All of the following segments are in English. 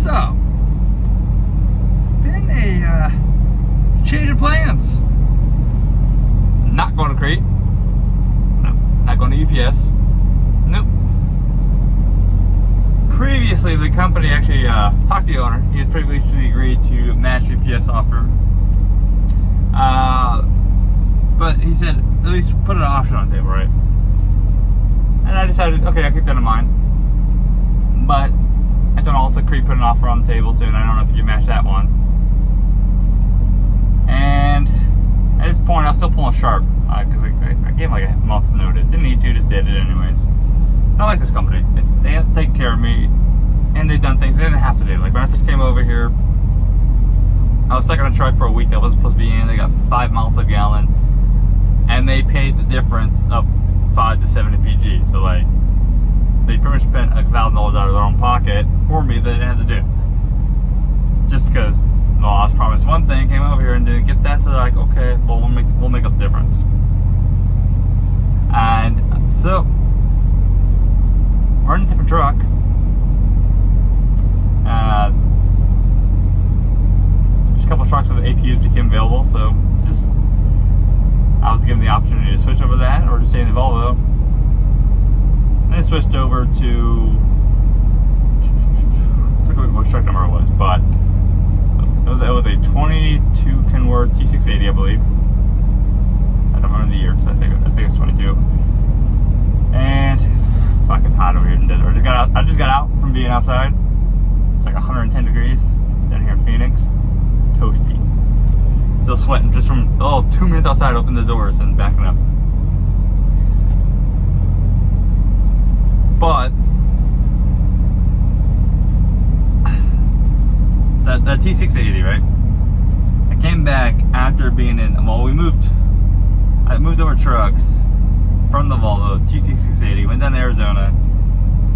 So, it's been a change of plans. Not going to Crate. No. Not going to UPS. Nope. Previously, the company actually talked to the owner. He had previously agreed to match UPS offer. But he said, at least put an option on the table, right? And I decided, okay, I'll keep that in mind. But I don't also Crate put an offer on the table too, and I don't know if you match that one. And at this point, I was still pulling sharp because I gave like a month's notice. Didn't need to, just did it anyways. It's not like this company. They have to take care of me, and they've done things they didn't have to do. Like when I first came over here, I was stuck on a truck for a week that wasn't supposed to be in. They got 5 miles a gallon, and they paid the difference of 5 to 70 PG. So like, they pretty much spent $1,000 out of their own pocket for me that they didn't have to do. Just because, well, I was promised one thing, came over here and didn't get that, so they're like, okay, well, we'll make up the difference. And so, we're in a different truck. Just a couple of trucks with APUs became available, so just I was given the opportunity to switch over that or to stay in the Volvo. And I switched over to, I forget what truck number it was, but it was a 22 Kenworth T680, I believe. I don't remember the year, so I think it's 22. And fuck, it's hot over here in Denver. I just got out from being outside. It's like 110 degrees down here in Phoenix. Toasty. Still sweating just from 2 minutes outside, open the doors and backing up. But that T680, right? I came back after being in. Well, I moved over trucks from the Volvo T680. Went down to Arizona.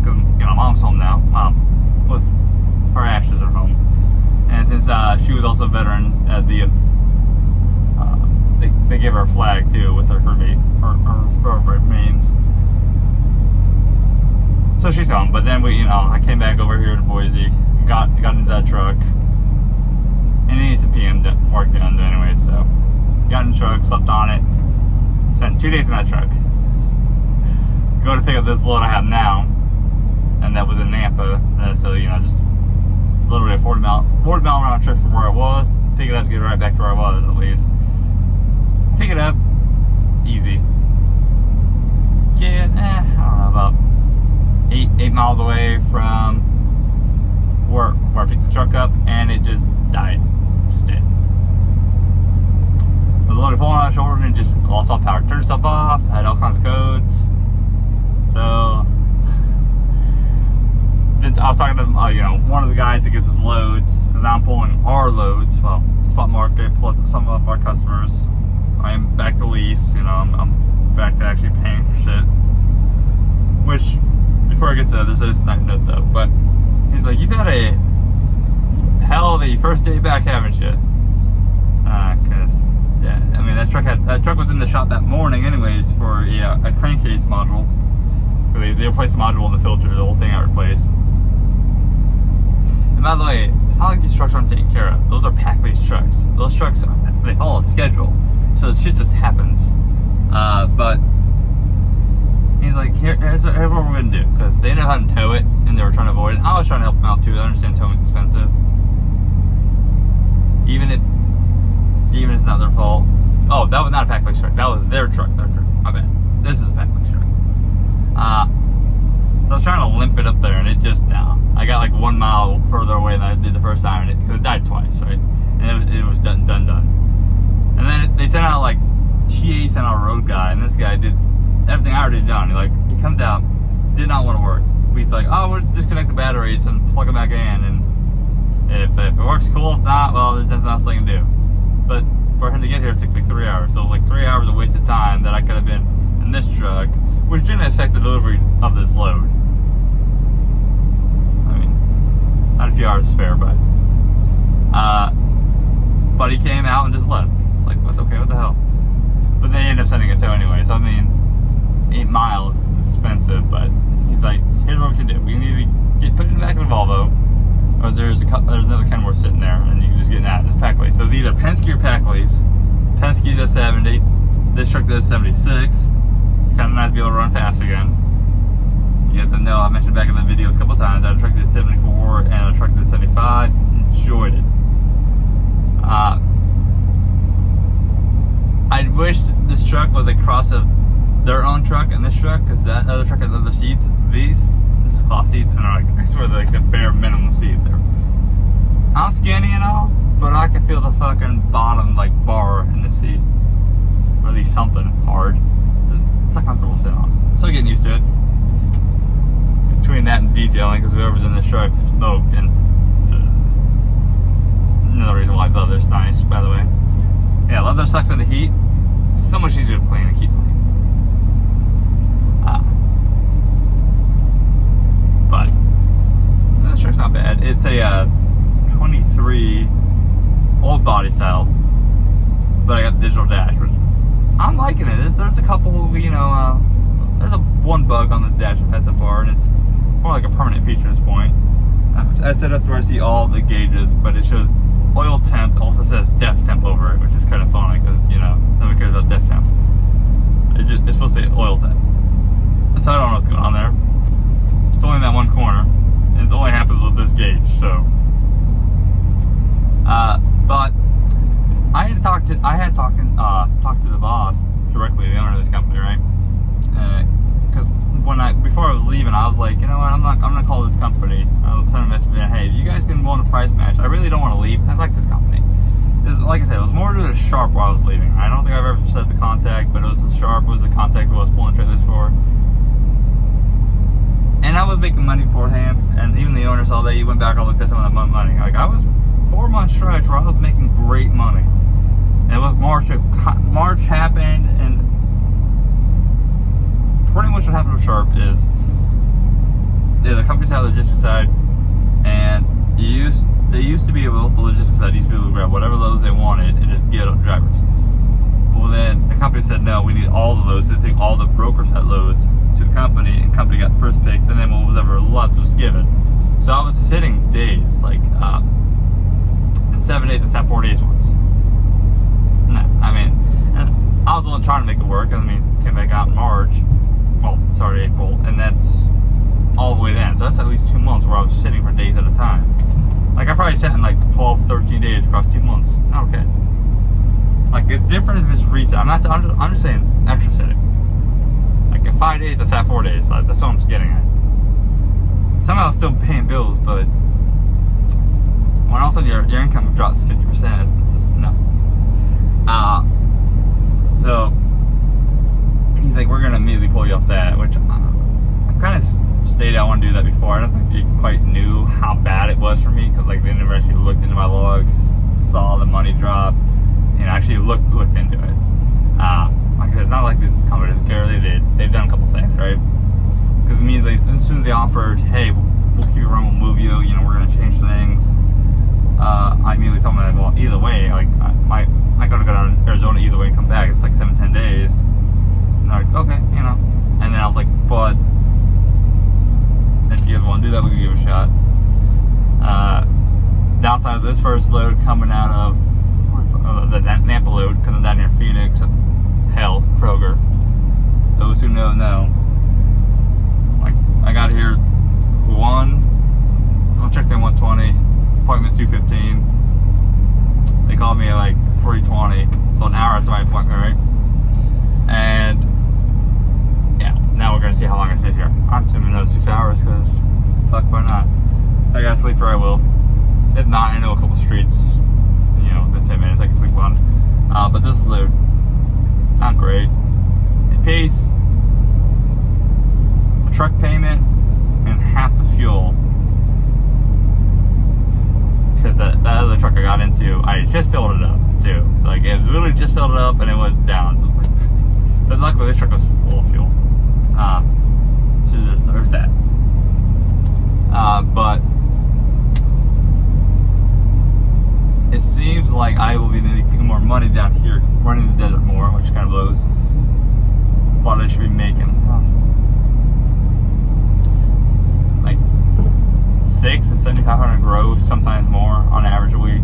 Cause mom's home now. Her ashes are home, and since she was also a veteran, they gave her a flag too with her remains. So she's home, but then I came back over here to Boise, got into that truck, and it needs some PM work done anyway, so got in the truck, slept on it, spent 2 days in that truck. Go to pick up this load I have now, and that was in Nampa, so just literally a 40 mile round trip from where I was, pick it up, get right back to where I was at least. Pick it up, easy. Get, I don't know, about 8 miles away from where I picked the truck up, and it just died. Just did. The load falling on the shoulder and it just lost all power. Turned itself off, had all kinds of codes. So then I was talking to one of the guys that gives us loads, because now I'm pulling our loads, well, Spot Market plus some of our customers. I am back to lease, I'm back to actually paying for shit. Which, before I get to this night note though, but he's like, you've had a hell of a first day back, haven't you? Cause yeah, I mean that truck was in the shop that morning anyways for a crankcase module. They replaced the module and the filter, the whole thing I replaced. And by the way, it's not like these trucks aren't taken care of. Those are pack-based trucks. Those trucks, they follow a schedule, so shit just happens. But he's like, here's what we're gonna do, because they know how to tow it, and they were trying to avoid it. I was trying to help them out too. I understand towing's expensive, even if it's not their fault. Oh, that was not a pack-based truck. That was their truck. My bad. This is a pack-based truck. So I was trying to limp it up there, and it just I got like 1 mile further away than I did the first time, because it died twice, right? And it was done. And then they sent out TA sent out a road guy, and this guy did everything I already done. He comes out, did not want to work. He's like, we'll disconnect the batteries and plug them back in, and if it works, cool. If not, well, there's nothing else I can do. But for him to get here, it took like 3 hours. So it was like 3 hours of wasted time that I could have been in this truck, which didn't affect the delivery of this load. I mean, not a few hours to spare, but he came out and just left. It's like, what the hell? But they ended up sending a tow anyway. So I mean, 8 miles is expensive, but he's like, here's what we can do. We need to put it in the back of the Volvo, or but there's another Kenworth sitting there, and you can just get in that. It's pack lease. So it's either Penske or pack lease. Penske does 70. This truck does 76. It's kind of nice to be able to run fast again. You guys know I mentioned back in the videos a couple times. I had a truck that did 74 and a truck that did 75. Enjoyed it. I wish this truck was a cross of their own truck and this truck, because that other truck has other seats. This is cloth seats, and are like, I swear they're like the bare minimum seat there. I'm skinny and all, but I can feel the fucking bottom like bar in the seat, or at least something hard. It's not comfortable to sit on. Still getting used to it. Between that and detailing, because whoever's in this truck smoked, and another reason why leather's nice, by the way. Yeah, leather sucks in the heat. So much easier to clean and keep clean. But this truck's not bad. It's a 23 old body style, but I got the digital dash, which I'm liking it. There's a couple, there's a one bug on the dash I've had so far, and it's more like a permanent feature at this point. I set up to where I see all the gauges, but it shows oil temp, also says def temp over it, which is kind of funny because, nobody cares about def temp. It's supposed to say oil temp. So I don't know what's going on there. It's only in that one corner, and it only happens with this gauge, so. But I had talked to the boss directly, the owner of this company, right? Because before I was leaving, I was like, you know what, I'm gonna call this company. I sent a message saying, hey, if you guys can go on a price match, I really don't want to leave. I like this company. Like I said, it was more to the Sharp while I was leaving. I don't think I've ever said the contact, but it was the Sharp was the contact who I was pulling trailers for. And I was making money beforehand, and even the owner saw that. He went back and looked at some of the money. Like, I was 4 months stretch where I was making great money. And it was March happened, and pretty much what happened with Sharp is the company side, the logistics side, and they used to be able, the logistics side used to be able to grab whatever loads they wanted and just get drivers. Well, then the company said, no, we need all the loads, so they take all the broker side loads to the company, and company got first picked, and then what was ever left was given. So I was sitting days, like, in 7 days, I sat 4 days once. No, I mean, and I was the one trying to make it work. Came back out in March, April, and that's all the way then. So that's at least 2 months where I was sitting for days at a time. Like, I probably sat in like 12, 13 days across 2 months. Not okay. Like, it's different if it's recent. I'm just saying extra sitting. Like, in 5 days, I sat 4 days. That's what I'm just getting at. Somehow I'm still paying bills, but when all of a sudden your income drops 50%, no. So he's like, we're gonna immediately pull you off that, which I kind of stated I want to do that before. I don't think they quite knew how bad it was for me, because like they never actually looked into my logs, saw the money drop, actually looked into it. Like I said, it's not like these companies care. They've done a couple things, right? Because it means like, as soon as they offered, hey, we'll keep you around, we'll move you, we're gonna change things. I immediately told them, well, either way, like I gotta go down to Arizona either way and come back. It's like 7-10 days. And they're like, okay, And then I was like, but if you guys want to do that, we can give it a shot. Downside of this first load coming out of the Nampa load, coming down near Phoenix, Kroger. Those who know. Like, I got here I'll check in 120. Appointment's 2:15. They called me at like 3:20, so an hour after my appointment, right? And yeah, now we're gonna see how long I sit here. I'm assuming another 6 hours, because fuck, why not? I gotta sleep where I will. If not, I know a couple streets, within 10 minutes I can sleep on. But this is not great. It pays a truck payment and half the fuel. Because that other truck I got into, I just filled it up too. So like, it literally just filled it up and it was down. So it's like, but luckily this truck was full of fuel. So there's that. But it seems like I will be making more money down here, running the desert more, which kind of blows. But I should be making like 6 to 7,500 gross, sometimes more on average a week,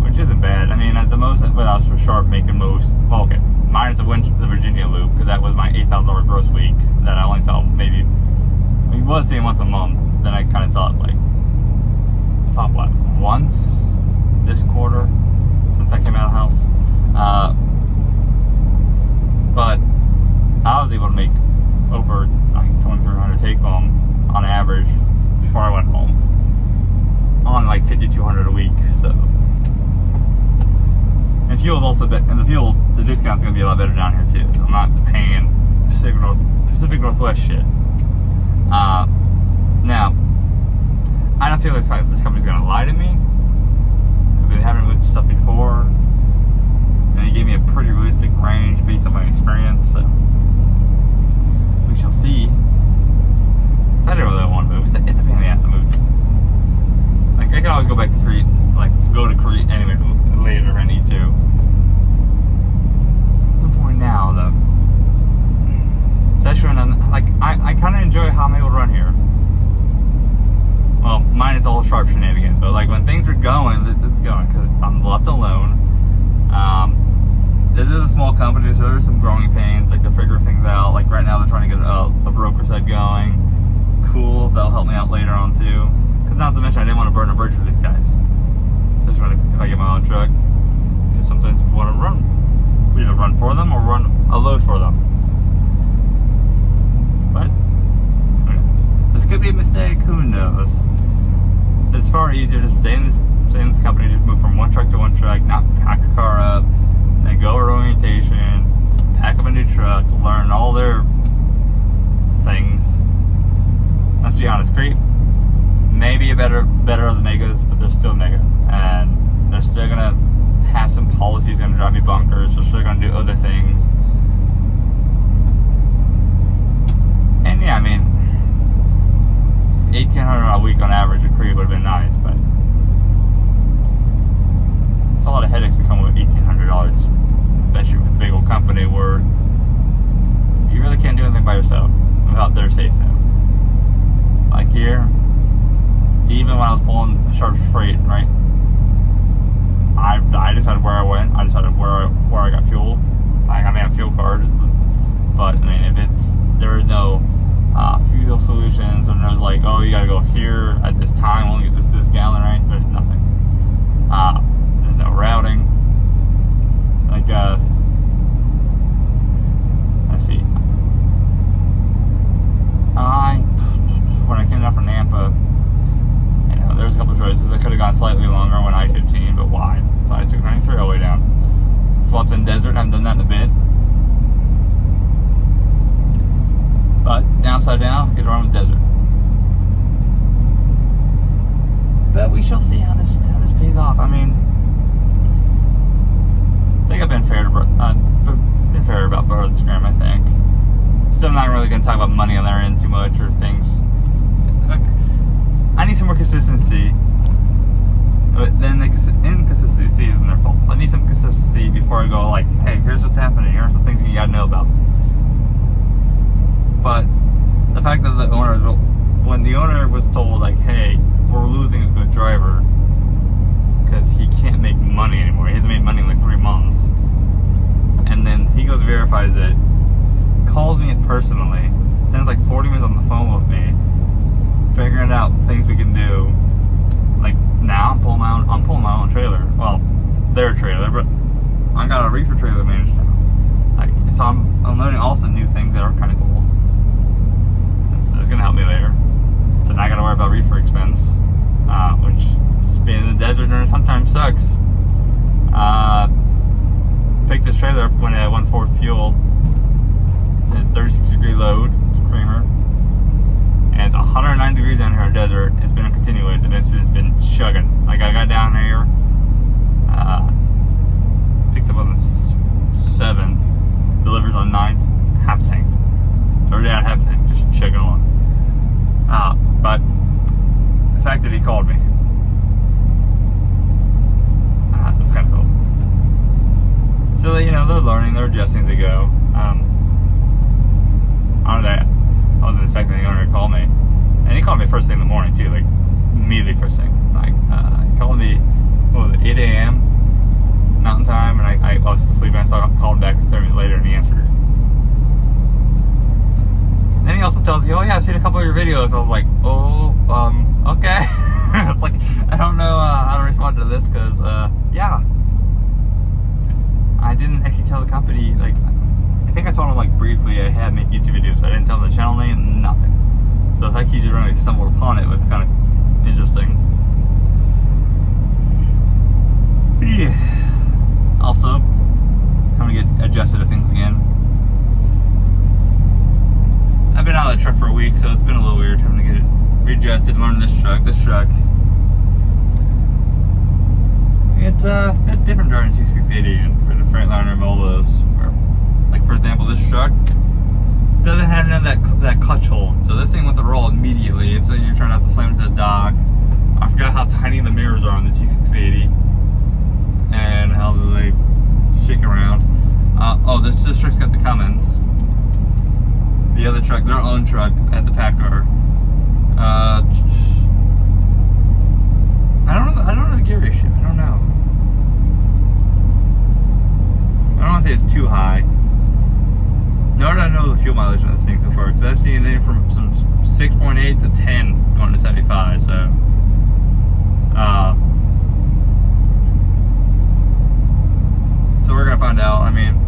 which isn't bad. I mean, at the most, but I was for sharp making most. Well, okay, minus the Virginia loop, because that was my $8,000 gross week that I only saw maybe. I was seeing once a month. Then I kind of saw it once this quarter since I came out of the house. But I was able to make over like 2,300 take home on average before I went home on like 5,200 a week. So, and fuel's also the discount's gonna be a lot better down here too. So I'm not paying Pacific Northwest shit. Now, I don't feel like this company's gonna lie to me because they haven't looked stuff before, and they gave me a pretty realistic range based on my experience. So we shall see. I didn't really want to move. It's a pain in the ass to move. Like I can always go back to Crete, go to Crete anyways later if I need to. The point now though, especially when I kind of enjoy how I'm able to run here. Well, mine is all sharp shenanigans, but like when things are going, it's going because I'm left alone. This is a small company, so there's some growing pains. Like they're figuring things out. Like right now, they're trying to get a broker side going. Cool, that'll help me out later on too. Because not to mention, I didn't want to burn a bridge for these guys. Especially if I get my own truck. Because sometimes we want to either run for them or run a load for them. But this could be a mistake. Who knows? It's far easier to stay in this company, just move from one truck to one truck, not pack a car up, then go to orientation, pack up a new truck, learn all their things. Let's be honest, Crete maybe a better of the megas, but they're still mega, and they're still gonna have some policies gonna drive me bonkers. They're still gonna do other things, and yeah, I mean, 1,800 a week on average at Crete would have been nice, but it's a lot of headaches to come with $1,800, especially with a big old company where you really can't do anything by yourself without their say-so. Like here, even when I was pulling sharp freight, right? I decided where I went. I decided where I got fuel. I may have fuel card, but I mean, if there is no fuel solutions, and there's like, oh, you gotta go here at this time, only get this gallon, right? There's nothing. There's no routing. Like, let's see. When I came down from Nampa, there was a couple of choices. I could have gone slightly longer on I-15, but why? So I took 93 all the way down. Slept in desert, haven't done that in a bit. But downside down, get around with desert. But we shall see how this pays off. I mean, I think I've been fair about both of the scrim, I think. Still not really going to talk about money on their end too much or things. I need some more consistency. But then the inconsistency isn't their fault. So I need some consistency before I go like, hey, here's what's happening. Here's the things you got to know about. But the fact that when the owner was told like, hey, we're losing a good driver because he can't make money anymore. He hasn't made money in like 3 months. And then he goes, verifies it, calls me personally, spends like 40 minutes on the phone with me, figuring out things we can do. Like now I'm pulling my own trailer. Well, their trailer, but I got a reefer trailer managed now. Like, so I'm learning also new things that are kind of cool. It's gonna help me later. So now I gotta worry about reefer expense, which being in the desert during sometimes sucks. Picked this trailer up when I had 1/4 fuel. It's a 36-degree load. It's a creamer. And it's 109 degrees down here in the desert. It's been a continuous, and it's just been chugging. Like, I got down here, picked up on the 7th, delivered on the 9th, half tank. So already at half tank, just chugging along. But the fact that he called me, it was kind of cool. So, they're learning, they're adjusting as they go. I wasn't expecting the owner to call me. And he called me first thing in the morning too, like immediately first thing. Like he called me, what was it, 8 a.m. Mountain Time, and I was sleeping. I called him back 30 minutes later, and he answered. And then he also tells you, "Oh yeah, I've seen a couple of your videos." I was like, "Oh, okay." It's like I don't know how to respond to this because yeah, I didn't actually tell the company. Like, I think I told him like briefly I had made YouTube videos, but I didn't tell him the channel name, nothing. So the fact he just really stumbled upon it was kind of interesting. Yeah. Also, having to get adjusted to things again. I've been out of the truck for a week, so it's been a little weird having to get it readjusted. Learning this truck. It's a bit different driving C680 and for the Freightliner and all those. Like for example, this truck doesn't have none of that clutch hold, so this thing wants to roll immediately. And so you're trying not to slam into the dock. I forgot how tiny the mirrors are on the T680 and how they shake around. This truck's got the Cummins. The other truck, their own truck, at the PACCAR. I don't know the gear ratio. I don't know. I don't want to say it's too high. Nor do I know the fuel mileage on this thing so far, because I've seen it from some 6.8 to 10 going to 75. So, so we're gonna find out. I mean,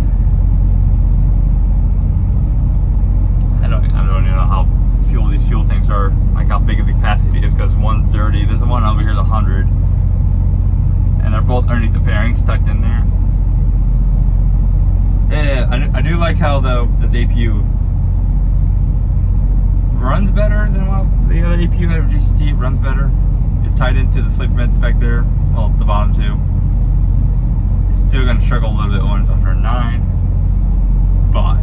I don't even know how these fuel tanks are, like how big of the capacity is, because one's dirty. There's one over here, the 100, and they're both underneath the fairings, tucked in there. Yeah, I do like how this APU runs better than what the other APU had of GCT. It runs better. It's tied into the slip vents back there. Well, the bottom two. It's still going to struggle a little bit when it's under 9, but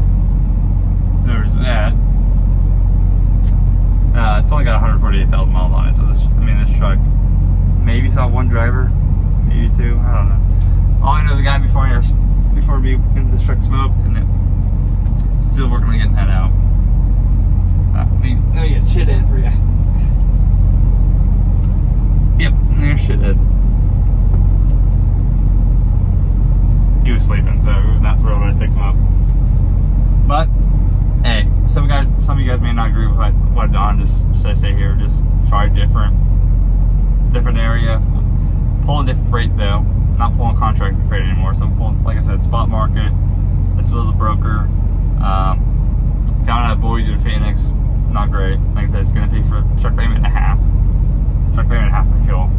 there's that. It's only got 148,000 miles on it, so this truck maybe saw one driver, maybe two. I don't know. All I know, the guy before me in this truck smoked, and it's still working on getting that out. Let me get shithead for you. Yep, there's shithead. He was sleeping, so he was not thrilled when I picked him up. But hey, some of you guys may not agree with what Don just I say here. Just try different area, pulling different freight though. Not pulling contractor freight anymore. So I'm pulling, like I said, spot market. This was a broker. Down at Boise to Phoenix, not great. Like I said, it's going to pay for truck payment and a half. Truck payment and a half for fuel.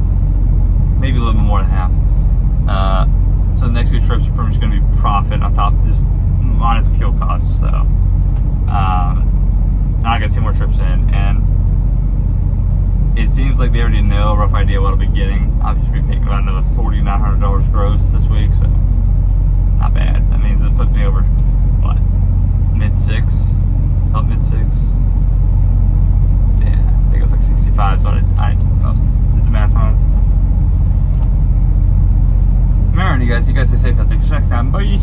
Maybe a little bit more than half. So the next few trips are pretty much going to be profit on top, just minus the fuel costs. So now I got 2 more trips in, and it seems like they already know a rough idea what I'll be getting. I'll just be paying about another $4,900 gross this week, so not bad. That means it puts me over, what, mid-6? About mid-6? Yeah, I think it was like 65, so I did the math on. Alright, you guys stay safe out there. Next time, bye!